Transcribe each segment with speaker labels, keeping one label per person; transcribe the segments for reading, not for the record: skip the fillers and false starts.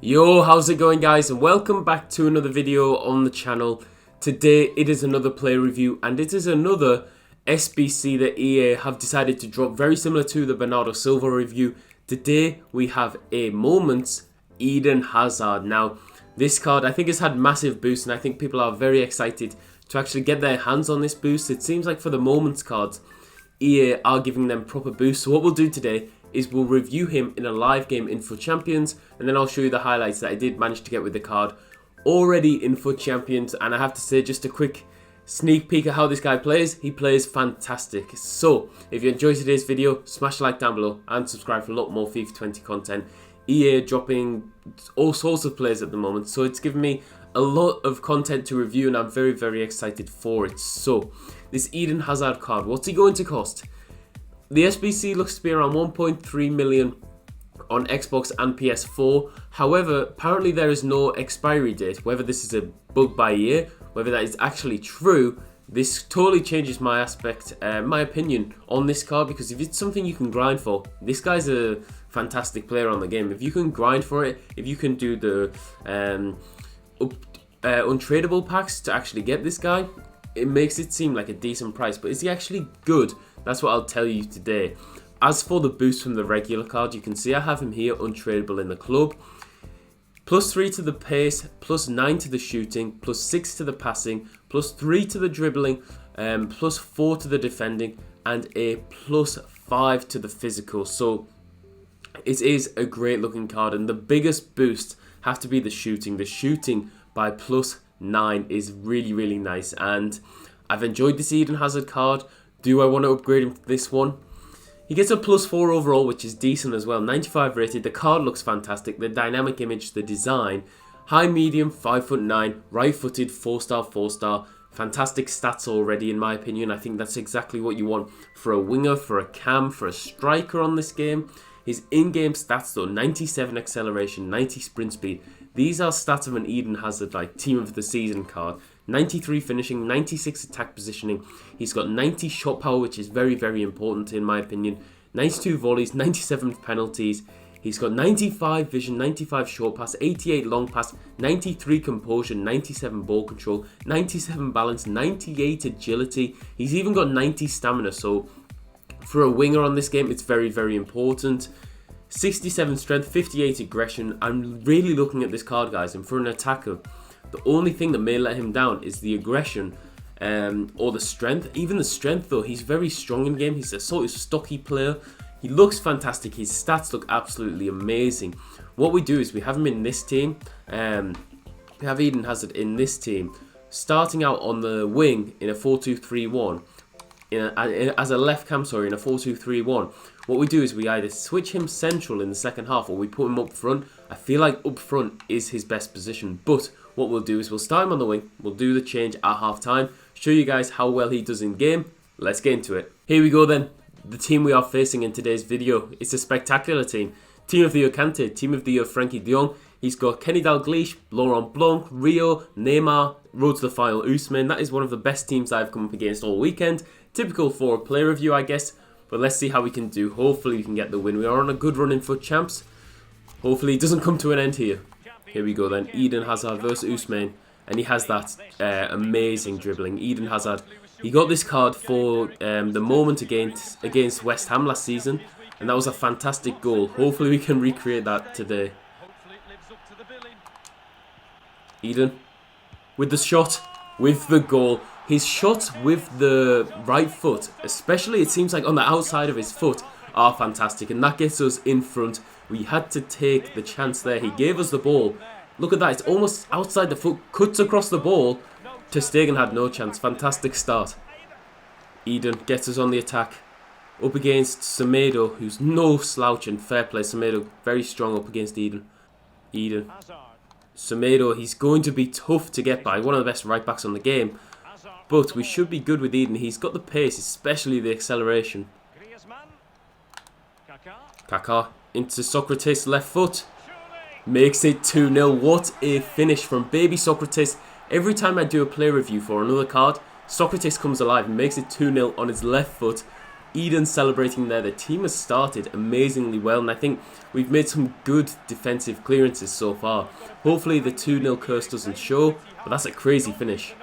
Speaker 1: Yo, how's it going guys, and welcome back to another video on the channel. Today it is another player review, and it is another SBC that EA have decided to drop, very similar to the Bernardo Silva review. Today we have a Moments Eden Hazard. Now this card I think has had massive boosts, and I think people are very excited to actually get their hands on this boost. It seems like for the Moments cards EA are giving them proper boosts. So what we'll do today is we'll review him in a live game in FUT Champions, and then I'll show you the highlights that I did manage to get with the card already in FUT Champions. And I have to say, just a quick sneak peek at how this guy plays. He plays fantastic. So if you enjoyed today's video, smash a like down below and subscribe for a lot more FIFA 20 content. EA dropping all sorts of players at the moment, so it's given me a lot of content to review, and I'm very excited for it. So this Eden Hazard card, what's he going to cost? The SBC looks to be around 1.3 million on Xbox and PS4. However, apparently there is no expiry date. Whether this is a bug by EA, whether that is actually true, this totally changes my my opinion on this card, because if it's something you can grind for, this guy's a fantastic player on the game. If you can grind for it, if you can do the untradeable packs to actually get this guy, it makes it seem like a decent price. But is he actually good? That's what I'll tell you today. As for the boost from the regular card, you can see I have him here untradeable in the club. +3 to the pace, +9 to the shooting, +6 to the passing, +3 to the dribbling, +4 to the defending, and a +5 to the physical. So it is a great looking card, and the biggest boost have to be the shooting. The shooting by +9 is really nice, and I've enjoyed this Eden Hazard card. Do I want to upgrade him to this one? He gets a +4 overall, which is decent as well. 95 rated. The card looks fantastic. The dynamic image, the design. High, medium, 5'9", right-footed, 4-star, 4-star. Fantastic stats already, in my opinion. I think that's exactly what you want for a winger, for a cam, for a striker on this game. His in-game stats though, 97 acceleration, 90 sprint speed. These are stats of an Eden Hazard like team of the season card. 93 finishing, 96 attack positioning. He's got 90 shot power, which is very important in my opinion. 92 volleys, 97 penalties. He's got 95 vision, 95 short pass, 88 long pass, 93 composure, 97 ball control, 97 balance, 98 agility. He's even got 90 stamina, so for a winger on this game, it's very important. 67 strength, 58 aggression. I'm really looking at this card, guys, and for an attacker, the only thing that may let him down is the aggression or the strength. Even the strength though, he's very strong in game. He's a sort of stocky player. He looks fantastic. His stats look absolutely amazing. What we do is we have him in this team. We have Eden Hazard in this team, starting out on the wing in a 4-2-3-1. As a left cam, in a 4-2-3-1. What we do is we either switch him central in the second half, or we put him up front. I feel like up front is his best position, but what we'll do is we'll start him on the wing. We'll do the change at half time, show you guys how well he does in game. Let's get into it. Here we go then. The team we are facing in today's video. It's a spectacular team. Team of the year Kante, team of the year Frankie de Jong. He's got Kenny Dalglish, Laurent Blanc, Rio, Neymar, road to the final Ousmane. That is one of the best teams I've come up against all weekend. Typical for a player review, I guess. But let's see how we can do. Hopefully we can get the win. We are on a good run in FUT Champs. Hopefully it doesn't come to an end here. Here we go then. Eden Hazard versus Ousmane. And he has that amazing dribbling. Eden Hazard. He got this card for the moment against West Ham last season. And that was a fantastic goal. Hopefully we can recreate that today. Eden. With the shot. With the goal. His shots with the right foot, especially it seems like on the outside of his foot, are fantastic. And that gets us in front. We had to take the chance there. He gave us the ball. Look at that. It's almost outside the foot. Cuts across the ball. Ter Stegen had no chance. Fantastic start. Eden gets us on the attack. Up against Semedo, who's no slouch, and fair play. Semedo very strong up against Eden. Semedo, he's going to be tough to get by. One of the best right backs on the game. But we should be good with Eden. He's got the pace, especially the acceleration. Kaká into Socrates, left foot. Makes it 2-0. What a finish from baby Socrates. Every time I do a play review for another card, Socrates comes alive and makes it 2-0 on his left foot. Eden celebrating there. The team has started amazingly well, and I think we've made some good defensive clearances so far. Hopefully the 2-0 curse doesn't show, but that's a crazy finish.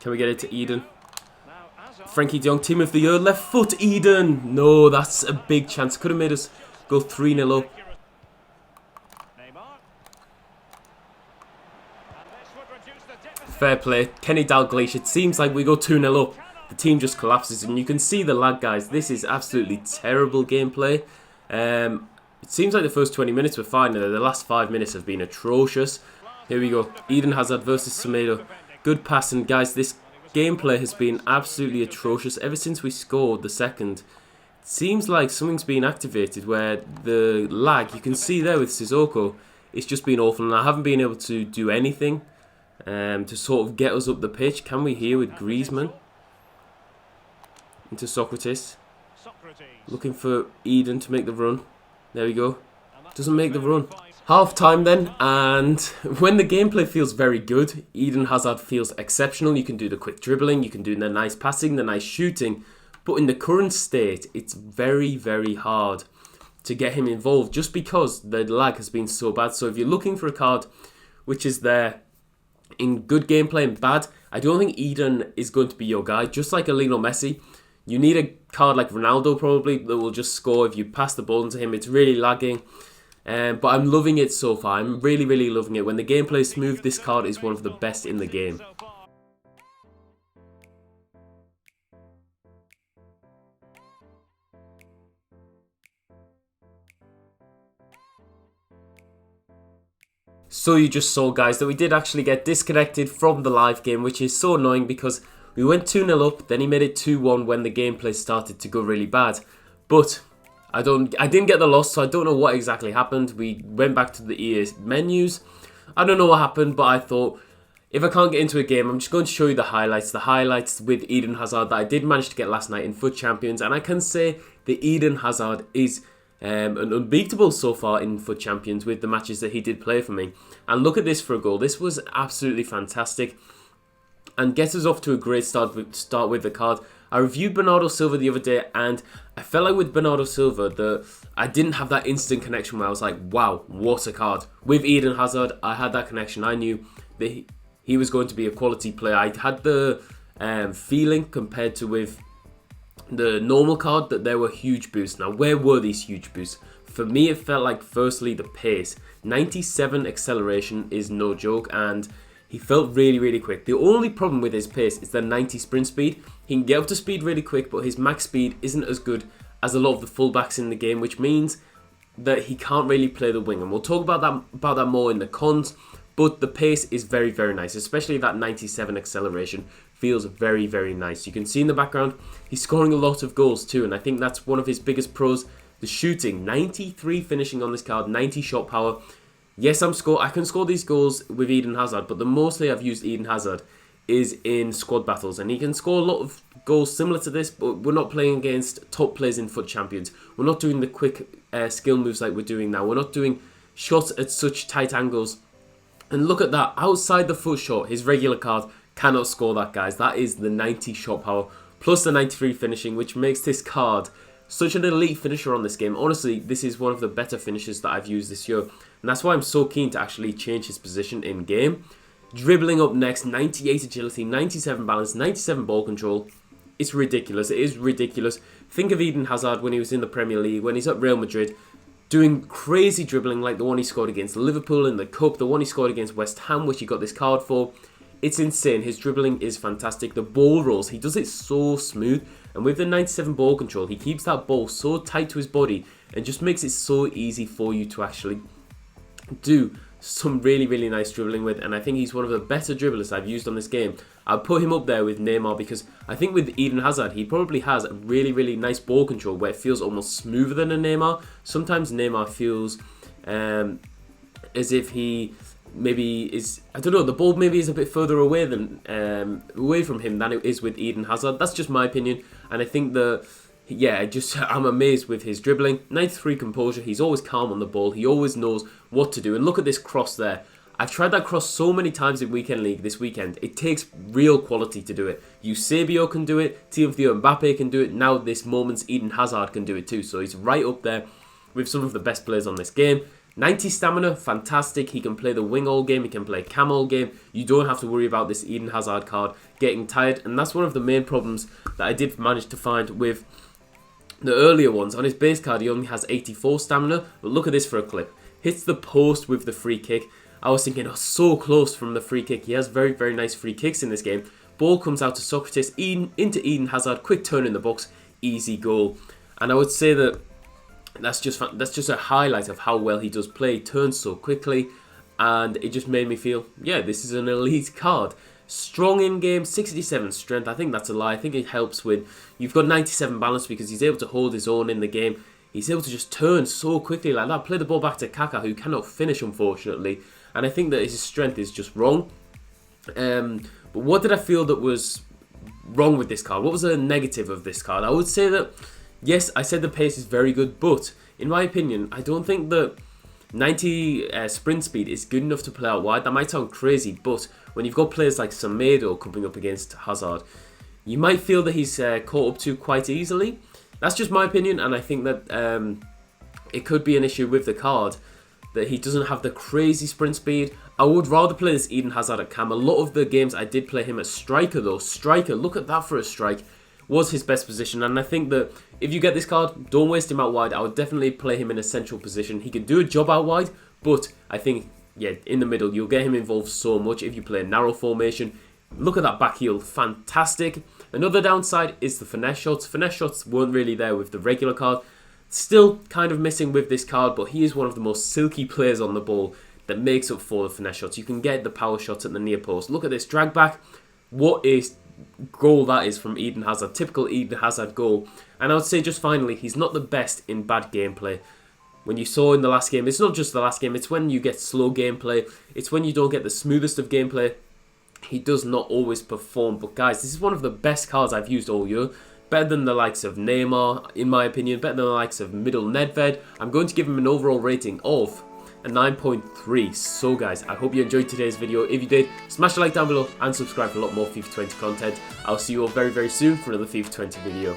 Speaker 1: Can we get it to Eden? Frankie de Jong, team of the year, left foot, Eden! No, that's a big chance. Could have made us go 3-0 up. Fair play. Kenny Dalglish, it seems like we go 2-0 up. The team just collapses, and you can see the lag, guys. This is absolutely terrible gameplay. It seems like the first 20 minutes were fine, and the last 5 minutes have been atrocious. Here we go. Eden Hazard versus Semedo. Good passing, guys. This gameplay has been absolutely atrocious ever since we scored the second. It seems like something's been activated where the lag, you can see there with Sissoko, it's just been awful, and I haven't been able to do anything to sort of get us up the pitch. Can we here with Griezmann into Socrates, looking for Eden to make the run. There we go. Doesn't make the run. Half time then, and when the gameplay feels very good, Eden Hazard feels exceptional. You can do the quick dribbling, you can do the nice passing, the nice shooting, but in the current state, it's very, very hard to get him involved just because the lag has been so bad. So if you're looking for a card which is there in good gameplay and bad, I don't think Eden is going to be your guy. Just like a Lionel Messi, you need a card like Ronaldo probably that will just score if you pass the ball into him. It's really lagging. But I'm loving it so far. I'm really, really loving it. When the gameplay is smooth, this card is one of the best in the game. So you just saw, guys, that we did actually get disconnected from the live game, which is so annoying because we went 2-0 up, then he made it 2-1 when the gameplay started to go really bad. But I didn't get the loss, so I don't know what exactly happened. We went back to the EA menus. I don't know what happened, but I thought, if I can't get into a game, I'm just going to show you the highlights. The highlights with Eden Hazard that I did manage to get last night in FUT Champions. And I can say that Eden Hazard is unbeatable so far in FUT Champions with the matches that he did play for me. And look at this for a goal. This was absolutely fantastic and gets us off to a great start with the card. I reviewed Bernardo Silva the other day, and I felt like with Bernardo Silva that I didn't have that instant connection where I was like, wow, what a card. With Eden Hazard, I had that connection. I knew that he was going to be a quality player. I had the feeling compared to with the normal card that there were huge boosts. Now, where were these huge boosts? For me, it felt like, firstly, the pace. 97 acceleration is no joke, and he felt really, really quick. The only problem with his pace is the 90 sprint speed. He can get up to speed really quick, but his max speed isn't as good as a lot of the fullbacks in the game, which means that he can't really play the wing. And we'll talk about that more in the cons, but the pace is very, very nice, especially that 97 acceleration feels very, very nice. You can see in the background, he's scoring a lot of goals too, and I think that's one of his biggest pros, the shooting. 93 finishing on this card, 90 shot power. Yes, I can score these goals with Eden Hazard, but the mostly I've used Eden Hazard is in squad battles, and he can score a lot of goals similar to this, but we're not playing against top players in FUT Champions. We're not doing the quick skill moves like we're doing now. We're not doing shots at such tight angles. And look at that, outside the foot shot, his regular card cannot score that, guys. That is the 90 shot power, plus the 93 finishing, which makes this card such an elite finisher on this game. Honestly, this is one of the better finishers that I've used this year. And that's why I'm so keen to actually change his position in game. Dribbling up next, 98 agility, 97 balance, 97 ball control. It's ridiculous. It is ridiculous. Think of Eden Hazard when he was in the Premier League, when he's at Real Madrid, doing crazy dribbling like the one he scored against Liverpool in the Cup, the one he scored against West Ham, which he got this card for. It's insane. His dribbling is fantastic. The ball rolls, he does it so smooth. And with the 97 ball control, he keeps that ball so tight to his body and just makes it so easy for you to actually do some really, really nice dribbling with. And I think he's one of the better dribblers I've used on this game. I'll put him up there with Neymar because I think with Eden Hazard, he probably has a really, really nice ball control where it feels almost smoother than a Neymar. Sometimes Neymar feels as if he maybe is, I don't know, the ball maybe is a bit further away than away from him than it is with Eden Hazard. That's just my opinion, and I think the yeah, I'm amazed with his dribbling. 93 composure. He's always calm on the ball. He always knows what to do. And look at this cross there. I've tried that cross so many times in Weekend League this weekend. It takes real quality to do it. Eusebio can do it. Theo Mbappe can do it. Now this moment's Eden Hazard can do it too. So he's right up there with some of the best players on this game. 90 stamina, fantastic. He can play the wing all game. He can play cam all game. You don't have to worry about this Eden Hazard card getting tired. And that's one of the main problems that I did manage to find with the earlier ones. On his base card, he only has 84 stamina. But look at this for a clip. Hits the post with the free kick. I was thinking, oh, so close from the free kick. He has very, very nice free kicks in this game. Ball comes out to Socrates, into Eden Hazard. Quick turn in the box. Easy goal. And I would say that that's just a highlight of how well he does play. He turns so quickly. And it just made me feel, yeah, this is an elite card. Strong in game, 67 strength. I think that's a lie. I think it helps with, you've got 97 balance because he's able to hold his own in the game. He's able to just turn so quickly like that. Play the ball back to Kaká, who cannot finish, unfortunately. And I think that his strength is just wrong. But what did I feel that was wrong with this card? What was the negative of this card? I would say that, yes, I said the pace is very good. But, in my opinion, I don't think that 90 sprint speed is good enough to play out wide. That might sound crazy, but when you've got players like Semedo coming up against Hazard, you might feel that he's caught up to quite easily. That's just my opinion, and I think that it could be an issue with the card, that he doesn't have the crazy sprint speed. I would rather play this Eden Hazard at cam. A lot of the games I did play him as striker though. Striker, look at that for a strike, was his best position. And I think that if you get this card, don't waste him out wide. I would definitely play him in a central position. He can do a job out wide, but I think, yeah, in the middle, you'll get him involved so much if you play a narrow formation. Look at that back heel, fantastic. Another downside is the finesse shots. Finesse shots weren't really there with the regular card. Still kind of missing with this card, but he is one of the most silky players on the ball that makes up for the finesse shots. You can get the power shots at the near post. Look at this drag back. What a goal that is from Eden Hazard. Typical Eden Hazard goal. And I would say just finally, he's not the best in bad gameplay. When you saw in the last game, it's not just the last game, it's when you get slow gameplay. It's when you don't get the smoothest of gameplay. He does not always perform. But guys, this is one of the best cards I've used all year. Better than the likes of Neymar, in my opinion. Better than the likes of Middle Nedved. I'm going to give him an overall rating of a 9.3. So guys, I hope you enjoyed today's video. If you did, smash a like down below and subscribe for a lot more FIFA 20 content. I'll see you all very, very soon for another FIFA 20 video.